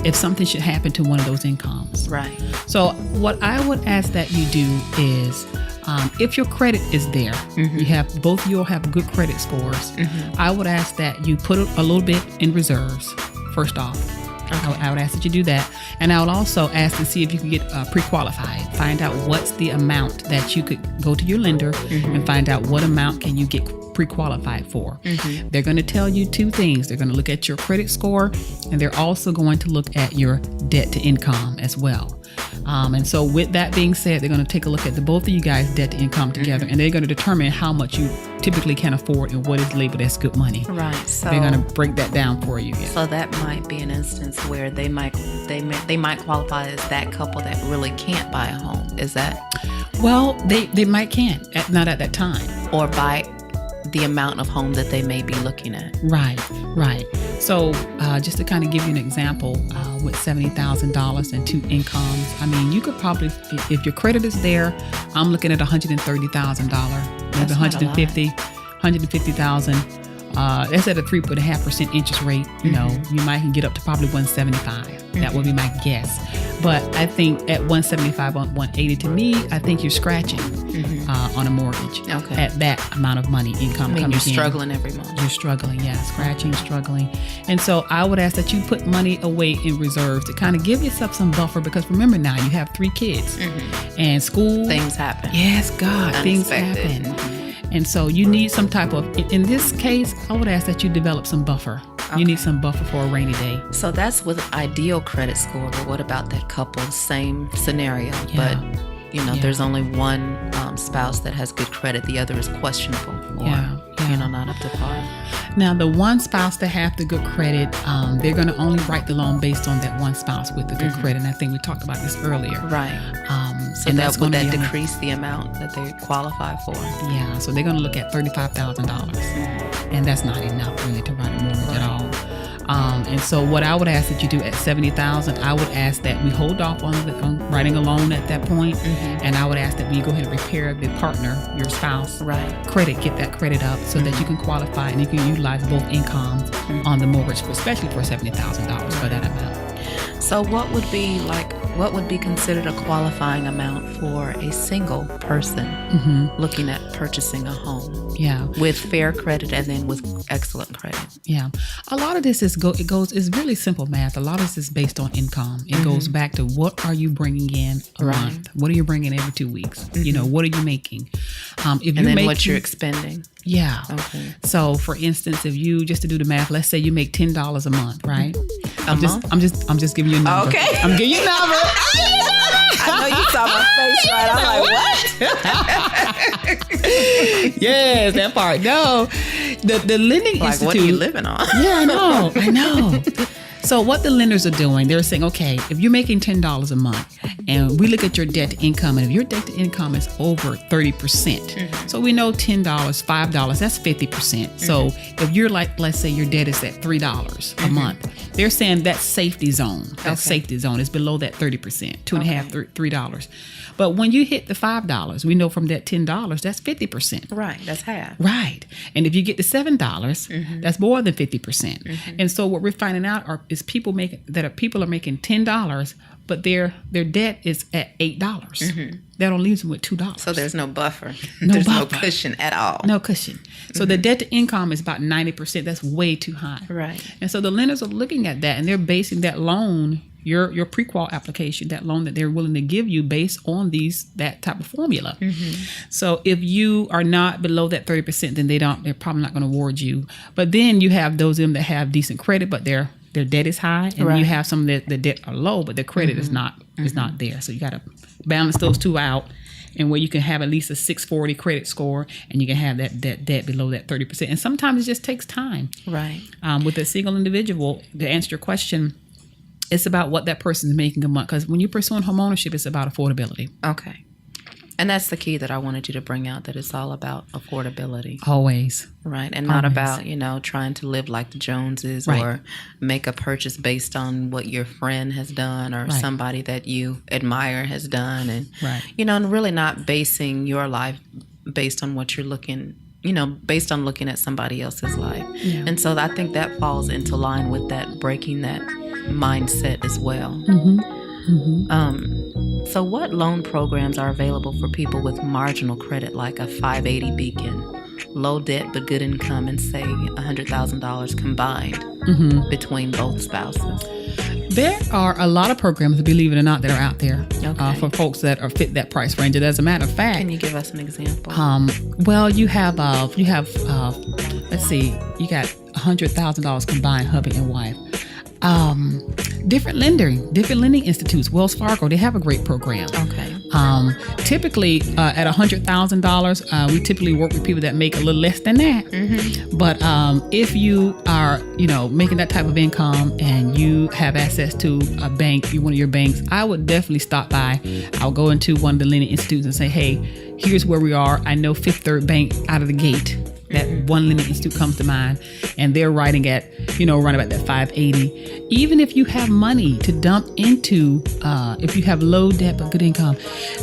if something should happen to one of those incomes. Right. So what I would ask that you do is, if your credit is there, you have both of you have good credit scores. I would ask that you put a little bit in reserves first off. Okay. I would ask that you do that, and I would also ask to see if you can get pre-qualified. Find out what's the amount that you could go to your lender and find out what amount can you get pre-qualified for. They're going to tell you two things. They're going to look at your credit score, and they're also going to look at your debt to income as well. And so with that being said, they're going to take a look at both of you guys' debt to income together, and they're going to determine how much you typically can afford and what is labeled as good money. Right. So they're going to break that down for you. Yeah. So that might be an instance where they might qualify as that couple that really can't buy a home. Is that? Well, they might can't, not at that time. Or buy the amount of home that they may be looking at. Right. So just to kind of give you an example, with $70,000 and two incomes, I mean, you could probably, if your credit is there, I'm looking at $130,000, maybe $150,000. That's at a 3.5% interest rate. You know, you might can get up to probably 175. That would be my guess. But I think at 175, 180, to me, I think you're scratching on a mortgage at that amount of money income coming in. You're struggling every month. You're struggling, yeah, struggling. And so I would ask that you put money away in reserves to kind of give yourself some buffer, because remember now you have 3 kids and school. Things happen. Yes, God, Unexpected. things happen. And so you need some type of, in this case, I would ask that you develop some buffer. You need some buffer for a rainy day. So that's with ideal credit score, but what about that couple? Same scenario, but there's only one spouse that has good credit, the other is questionable or not up to par. Now, the one spouse that have the good credit, they're going to only write the loan based on that one spouse with the good credit. And I think we talked about this earlier. Right. So would that decrease the amount that they qualify for? Yeah. So they're going to look at $35,000, and that's not enough really to write a mortgage at all. And so what I would ask that you do at $70,000, I would ask that we hold off on writing a loan at that point, and I would ask that we go ahead and repair the partner, your spouse, credit, get that credit up so that you can qualify and you can utilize both incomes on the mortgage, especially for $70,000 for that amount. So what would be considered a qualifying amount for a single person looking at purchasing a home? Yeah. With fair credit and then with excellent credit. Yeah. A lot of this is really simple math. A lot of this is based on income. It goes back to what are you bringing in a month? What are you bringing every 2 weeks? You know, what are you making? What you're expending. Yeah. Okay. So for instance, if you, just to do the math, let's say you make $10 a month, right? I'm just giving you a number. Okay. I'm giving you a number. I know you saw my face, right? I'm like, what? Yes, that part. No. The lending institute. What are you living on? Yeah, I know. So what the lenders are doing, they're saying, okay, if you're making $10 a month and we look at your debt to income, and if your debt to income is over 30%, so we know $10, $5, that's 50%. So if you're like, let's say your debt is at $3 a month, they're saying that's safety zone. That's safety zone. It's below that 30%, $2.50, $3. But when you hit the $5, we know from that $10, that's 50%. Right, that's half. Right. And if you get to $7, that's more than 50%. And so what we're finding out is people are making $10, but their debt is at $8. That only leaves them with $2. So there's no buffer. No no cushion at all. No cushion. So the debt to income is about 90%. That's way too high. Right. And so the lenders are looking at that, and they're basing that loan, your pre-qual application, that loan that they're willing to give you based on that type of formula. So if you are not below that 30%, then they're probably not going to award you. But then you have those of them that have decent credit, but their debt is high, and you have some that the debt are low, but their credit is not there. So you got to balance those two out, and where you can have at least a 640 credit score, and you can have that debt below that 30%. And sometimes it just takes time. Right. With a single individual, to answer your question, it's about what that person is making a month. Because when you're pursuing homeownership, it's about affordability. Okay. And that's the key that I wanted you to bring out, that it's all about affordability. Always. Right. And not about, trying to live like the Joneses or make a purchase based on what your friend has done or somebody that you admire has done. And, and really not basing your life based on what you're looking based on looking at somebody else's life. Yeah. And so I think that falls into line with that, breaking that mindset as well. So what loan programs are available for people with marginal credit, like a 580 Beacon, low debt but good income, and say $100,000 combined between both spouses? There are a lot of programs, believe it or not, that are out there for folks that are fit that price range. And as a matter of fact, can you give us an example? Well, you have let's see, you got $100,000 combined, hubby and wife. Different lending institutes. Wells Fargo, they have a great program. Okay. Typically, at $100,000, we typically work with people that make a little less than that. Mm-hmm. But if you are, making that type of income and you have access to a bank, one of your banks, I would definitely stop by. I'll go into one of the lending institutes and say, hey, here's where we are. I know Fifth Third Bank out of the gate. That one lending institute comes to mind, and they're writing at, around about that 580. Even if you have money to dump into, if you have low debt but good income,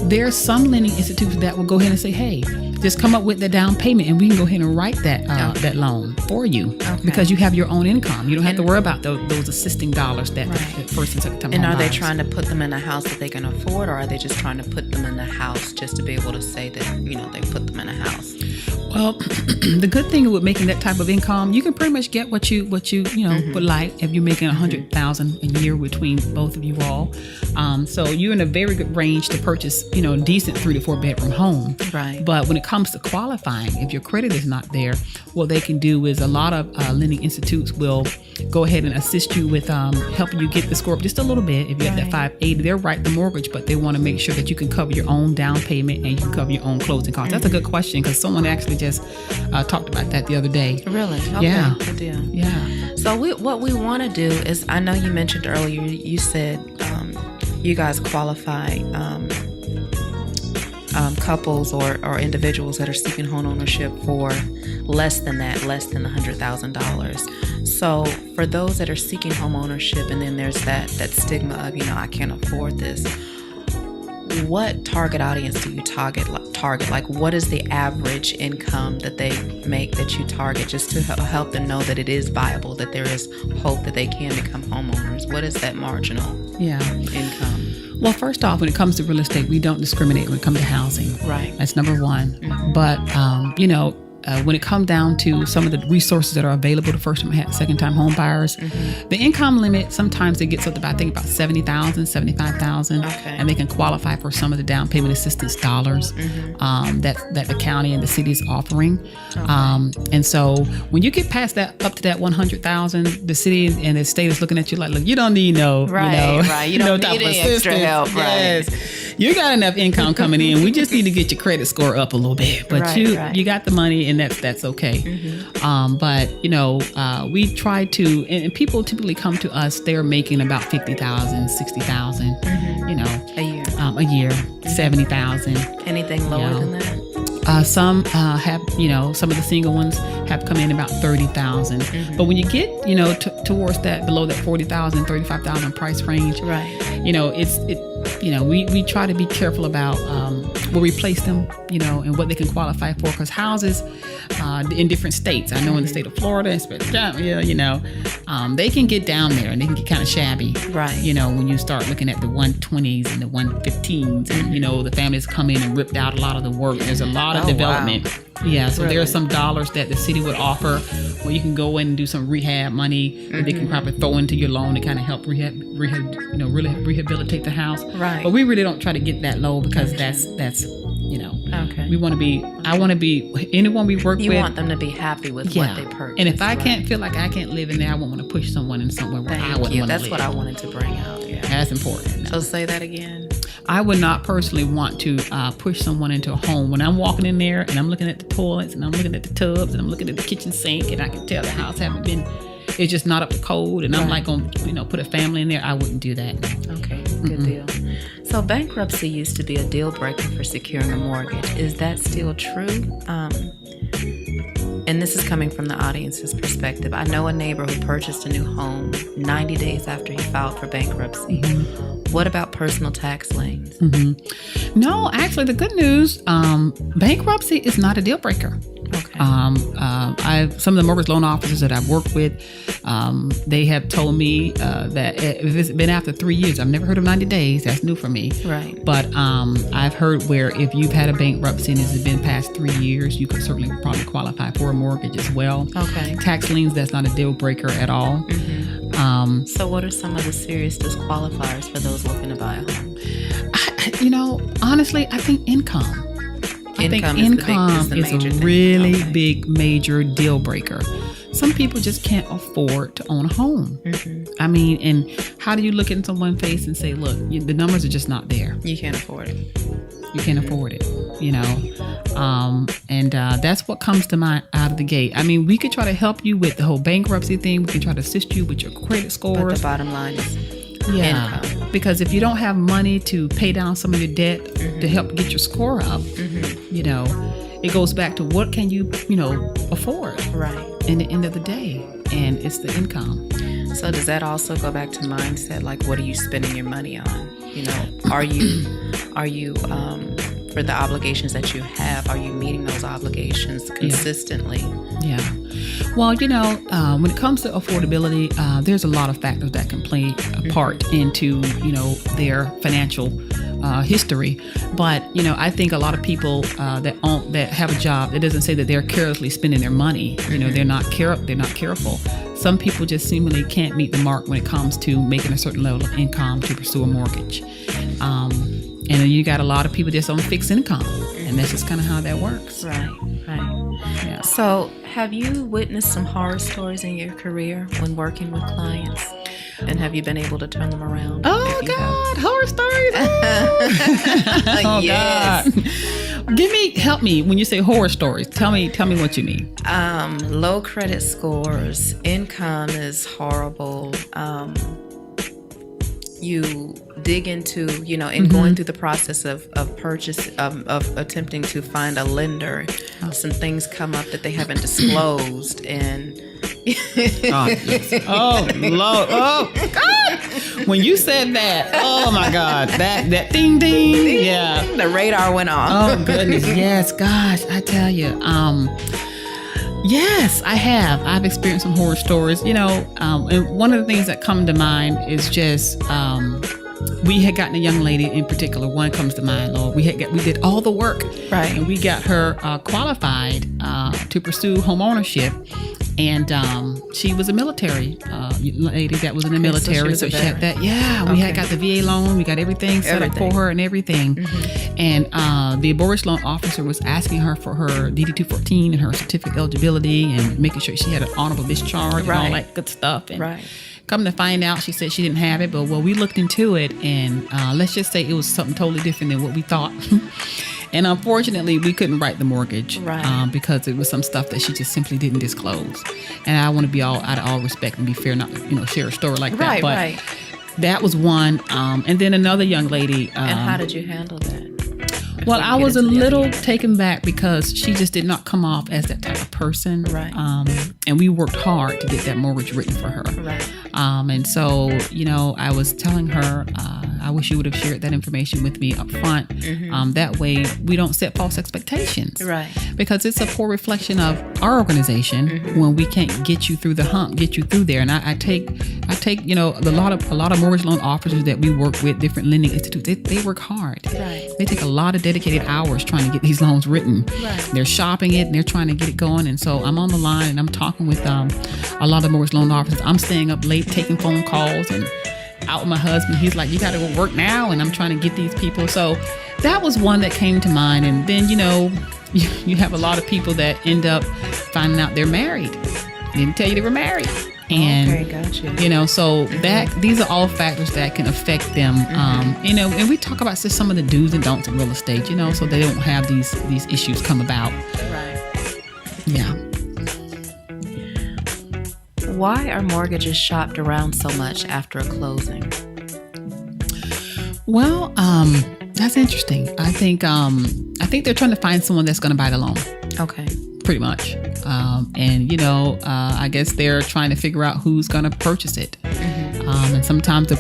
there's some lending institutes that will go ahead and say, hey, just come up with the down payment and we can go ahead and write that loan for you because you have your own income. You don't have to worry about those assisting dollars that the first and second time home are buyers. they trying to put them in a house that they can afford, or are they just trying to put them in a house just to be able to say that, they put them in a house? Well, the good thing with making that type of income, you can pretty much get what you would like if you're making $100,000 a year between both of you all. So you're in a very good range to purchase, a decent 3 to 4 bedroom home. Right. But when it comes to qualifying, if your credit is not there, what they can do is a lot of lending institutes will go ahead and assist you with helping you get the score up just a little bit. If you have that 580, they'll write the mortgage, but they want to make sure that you can cover your own down payment and you can cover your own closing costs. That's a good question because someone actually just talked about that the other day. Really? Okay. Yeah. Good deal. Yeah. So what we want to do is, I know you mentioned earlier, you said you guys qualify couples or individuals that are seeking home ownership for less than $100,000. So for those that are seeking home ownership, and then there's that stigma of, I can't afford this. What target audience do you target? Like, what is the average income that they make that you target, just to help them know that it is viable, that there is hope that they can become homeowners? What is that marginal income? Well, first off, when it comes to real estate, we don't discriminate when it comes to housing. Right. That's number one. Mm-hmm. But, when it comes down to some of the resources that are available to first-time, second-time home buyers, the income limit, sometimes it gets up to about $70,000, $75,000, and they can qualify for some of the down payment assistance dollars that the county and the city is offering. And so when you get past that, up to that $100,000, the city and the state is looking at you like, look, you don't need You don't need any extra help, right? Yes. You got enough income coming in. We just need to get your credit score up a little bit. But you got the money, and that's okay. But we try to, and people typically come to us, they're making about $50,000, $60,000, a year, $70,000. Anything lower than that? Some have, some of the single ones have come in about $30,000. But when you get, towards that, below that $40,000, $35,000 price range, we try to be careful about where we place them, and what they can qualify for, because houses in different states, I know in the state of Florida, they can get down there and they can get kind of shabby, right? When you start looking at the 120s and the 115s, and the families come in and ripped out a lot of the work. There's a lot of development. Wow. Yeah, so there are some dollars that the city would offer where you can go in and do some rehab money that they can probably throw into your loan to kind of help rehabilitate the house. Right. But we really don't try to get that low, because that's we want to be, anyone we work with. You want them to be happy with what they purchase. And if I can't feel like I can't live in there, I won't want to push someone in somewhere where I wouldn't want to live. That's what I wanted to bring out. Yeah. That's important. So say that again. I would not personally want to push someone into a home. When I'm walking in there and I'm looking at the toilets and I'm looking at the tubs and I'm looking at the kitchen sink, and I can tell the house it's just not up to code, and I'm like going to put a family in there, I wouldn't do that. Okay, good deal. So bankruptcy used to be a deal breaker for securing a mortgage. Is that still true? And this is coming from the audience's perspective. I know a neighbor who purchased a new home 90 days after he filed for bankruptcy. What about personal tax liens? No, actually, the good news, bankruptcy is not a deal breaker. Okay. Some of the mortgage loan officers that I've worked with, they have told me that if it's been after 3 years, I've never heard of 90 days. That's new for me. Right. But I've heard where if you've had a bankruptcy and it's been past 3 years, you could certainly probably qualify for a mortgage as well. Okay. Tax liens, that's not a deal breaker at all. So what are some of the serious disqualifiers for those looking to buy a home? Honestly, I think income. I think income is a really big, major deal breaker. Some people just can't afford to own a home. Mm-hmm. I mean, and how do you look into someone's face and say, look, the numbers are just not there. You can't afford it. You can't afford it, and that's what comes to mind out of the gate. I mean, we could try to help you with the whole bankruptcy thing. We can try to assist you with your credit scores. But the bottom line is income. Because if you don't have money to pay down some of your debt to help get your score up, it goes back to what can you, afford. Right. In the end of the day, and it's the income. So does that also go back to mindset? Like, what are you spending your money on? Are you for the obligations that you have, are you meeting those obligations consistently? Yeah. Well, when it comes to affordability, there's a lot of factors that can play a part into, their financial history. But, I think a lot of people that have a job, it doesn't say that they're carelessly spending their money. They're not careful. Some people just seemingly can't meet the mark when it comes to making a certain level of income to pursue a mortgage. And then you got a lot of people just on fixed income, and that's just kind of how that works. Right. Yeah. So have you witnessed some horror stories in your career when working with clients? And have you been able to turn them around? Oh, God, horror stories. Oh, yes. God. Help me when you say horror stories. Tell me what you mean. Low credit scores, income is horrible. You dig into, in going through the process of purchase, of attempting to find a lender, some things come up that they haven't disclosed, and oh Lord, oh God! When you said that, oh my God, that ding ding, yeah, the radar went off. Oh goodness, yes, gosh, I tell you, yes, I have. I've experienced some horror stories, and one of the things that come to mind is just, we had gotten a young lady in particular. One comes to mind, Lord. We did all the work, right, and we got her qualified to pursue homeownership. And she was a military lady that was in the military, so she had that. Yeah, we had got the VA loan, we got everything set up for her and everything. And the mortgage loan officer was asking her for her DD-214 and her certificate eligibility and making sure she had an honorable discharge and all that good stuff. And come to find out, she said she didn't have it, but we looked into it, and let's just say it was something totally different than what we thought. And unfortunately, we couldn't write the mortgage because it was some stuff that she just simply didn't disclose. And I want to be out of all respect and be fair, not share a story like that. But that was one. And then another young lady. And how did you handle that? Well, I was a little taken back because she just did not come off as that type of person. Right. And we worked hard to get that mortgage written for her. Right. And so, I was telling her, I wish you would have shared that information with me up front. That way we don't set false expectations. Right. Because it's a poor reflection of our organization when we can't get you through the hump, get you through there. And I take, a lot of mortgage loan officers that we work with, different lending institutes, they work hard. Right. They take a lot of dedicated hours trying to get these loans written. Right. They're shopping it and they're trying to get it going. And so I'm on the line and I'm talking with a lot of mortgage loan officers. I'm staying up late taking phone calls and out with my husband. He's like, you got to go work now. And I'm trying to get these people. So that was one that came to mind. And then, you have a lot of people that end up finding out they're married. They didn't tell you they were married. And, gotcha. So these are all factors that can affect them. And we talk about just some of the do's and don'ts in real estate, so they don't have these issues come about. Right. Yeah. Why are mortgages shopped around so much after a closing? Well, that's interesting. I think they're trying to find someone that's going to buy the loan. Okay. Pretty much. I guess they're trying to figure out who's going to purchase it. And sometimes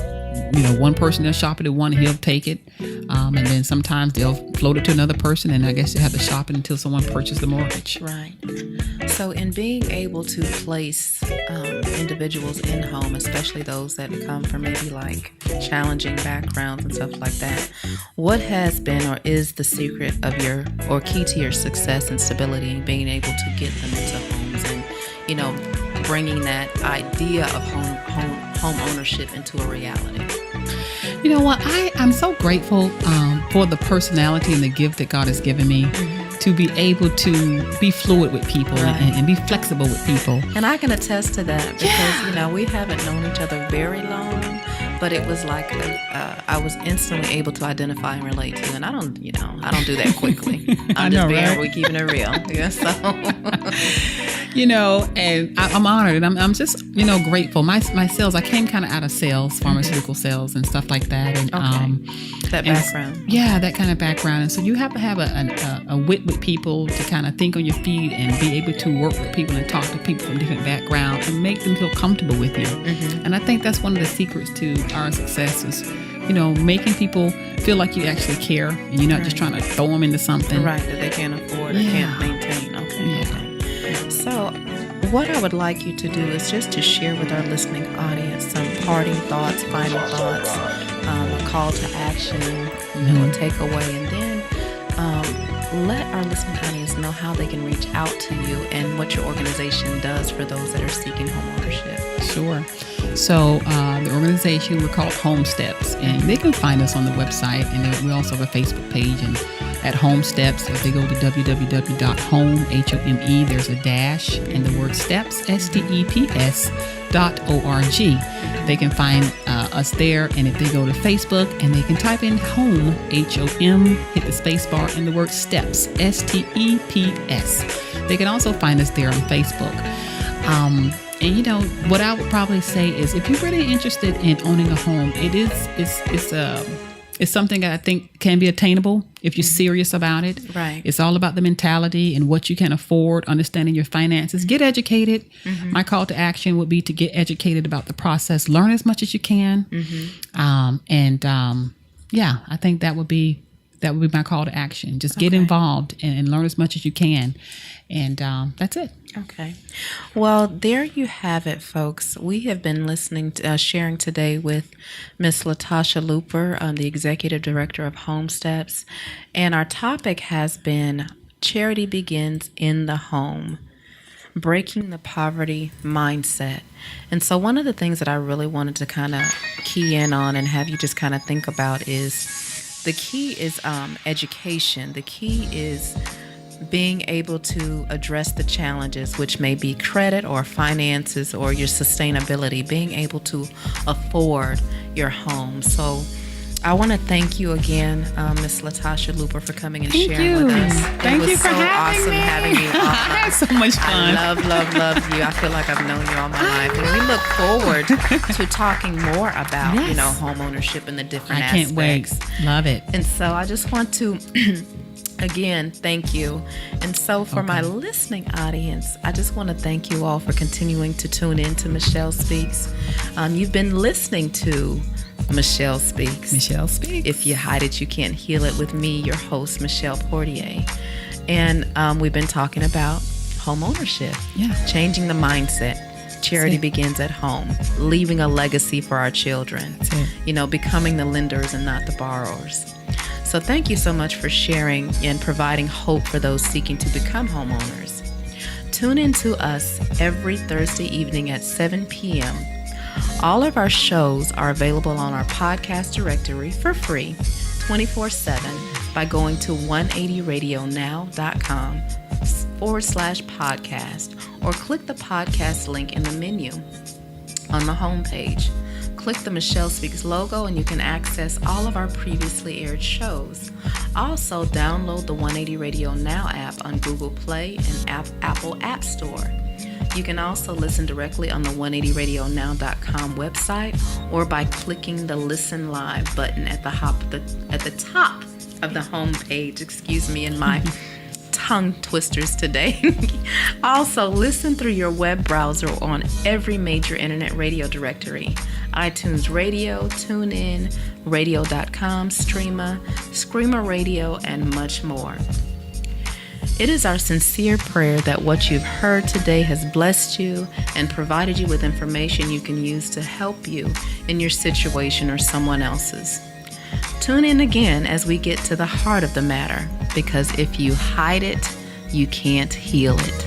one person they'll shop it at one, he'll take it. And then sometimes they'll float it to another person, and I guess you have to shop it until someone purchases the mortgage. Right. So in being able to place individuals in home, especially those that come from maybe like challenging backgrounds and stuff like that, what has been or is the secret of or key to your success and stability in being able to get them into homes and, bringing that idea of home ownership into a reality? You know what? I'm so grateful for the personality and the gift that God has given me to be able to be fluid with people and be flexible with people. And I can attest to that because, we haven't known each other very long, but it was like I was instantly able to identify and relate to you. And I don't do that quickly. I'm just being keeping it real. Yeah, so. And I'm honored and I'm just, grateful. My sales, I came kind of out of sales, pharmaceutical sales and stuff like that. And, that background. Yeah, that kind of background. And so you have to have a wit with people to kind of think on your feet and be able to work with people and talk to people from different backgrounds and make them feel comfortable with you. And I think that's one of the secrets to our success is, making people feel like you actually care and you're not just trying to throw them into something. Right, that they can't afford or can't maintain. Okay. So what I would like you to do is just to share with our listening audience some parting thoughts, final thoughts, a call to action, a takeaway, and then let our listening audience know how they can reach out to you and what your organization does for those that are seeking homeownership. Sure. So the organization, we're called Homesteps, and they can find us on the website, and we also have a Facebook page. And at Homesteps, if they go to www.home, H-O-M-E, there's a dash, and the word steps, steps.org. They can find us there, and if they go to Facebook, and they can type in home, H-O-M, hit the space bar, and the word steps, S-T-E-P-S. They can also find us there on Facebook. And what I would probably say is if you're really interested in owning a home, it's something that I think can be attainable if you're serious about it. Right. It's all about the mentality and what you can afford, understanding your finances. Get educated. My call to action would be to get educated about the process. Learn as much as you can. I think that would be my call to action. Just get involved and learn as much as you can. And that's it. Okay. Well, there you have it, folks. We have been sharing today with Miss LaTasha Looper, the Executive Director of Homesteps. And our topic has been Charity Begins in the Home, Breaking the Poverty Mindset. And so one of the things that I really wanted to kind of key in on and have you just kind of think about is the key is education. The key is being able to address the challenges, which may be credit or finances or your sustainability, being able to afford your home. So I want to thank you again, Miss LaTasha Looper, for coming and sharing with us. Thank you for having me. Having you on. I had so much fun. I love you. I feel like I've known you all my life. And we look forward to talking more about, home ownership and the different aspects. I can't wait. Love it. And so I just want to again, thank you. And so for my listening audience, I just want to thank you all for continuing to tune in to Michelle Speaks. You've been listening to Michelle Speaks. Michelle Speaks. If you hide it, you can't heal it, with me, your host, Michelle Portier. And we've been talking about home ownership. Yeah. Changing the mindset. Charity begins at home. Leaving a legacy for our children. That's it. Becoming the lenders and not the borrowers. So thank you so much for sharing and providing hope for those seeking to become homeowners. Tune in to us every Thursday evening at 7 p.m. All of our shows are available on our podcast directory for free 24/7 by going to 180radionow.com/podcast or click the podcast link in the menu on the homepage. Click the Michelle Speaks logo and you can access all of our previously aired shows. Also, download the 180 Radio Now app on Google Play and Apple App Store. You can also listen directly on the 180radionow.com website or by clicking the Listen Live button at the top of the homepage. Excuse me, in my tongue twisters today. Also, listen through your web browser on every major internet radio directory: iTunes Radio, TuneIn, Radio.com, Streama, Screamer Radio, and much more. It is our sincere prayer that what you've heard today has blessed you and provided you with information you can use to help you in your situation or someone else's. Tune in again as we get to the heart of the matter, because if you hide it, you can't heal it.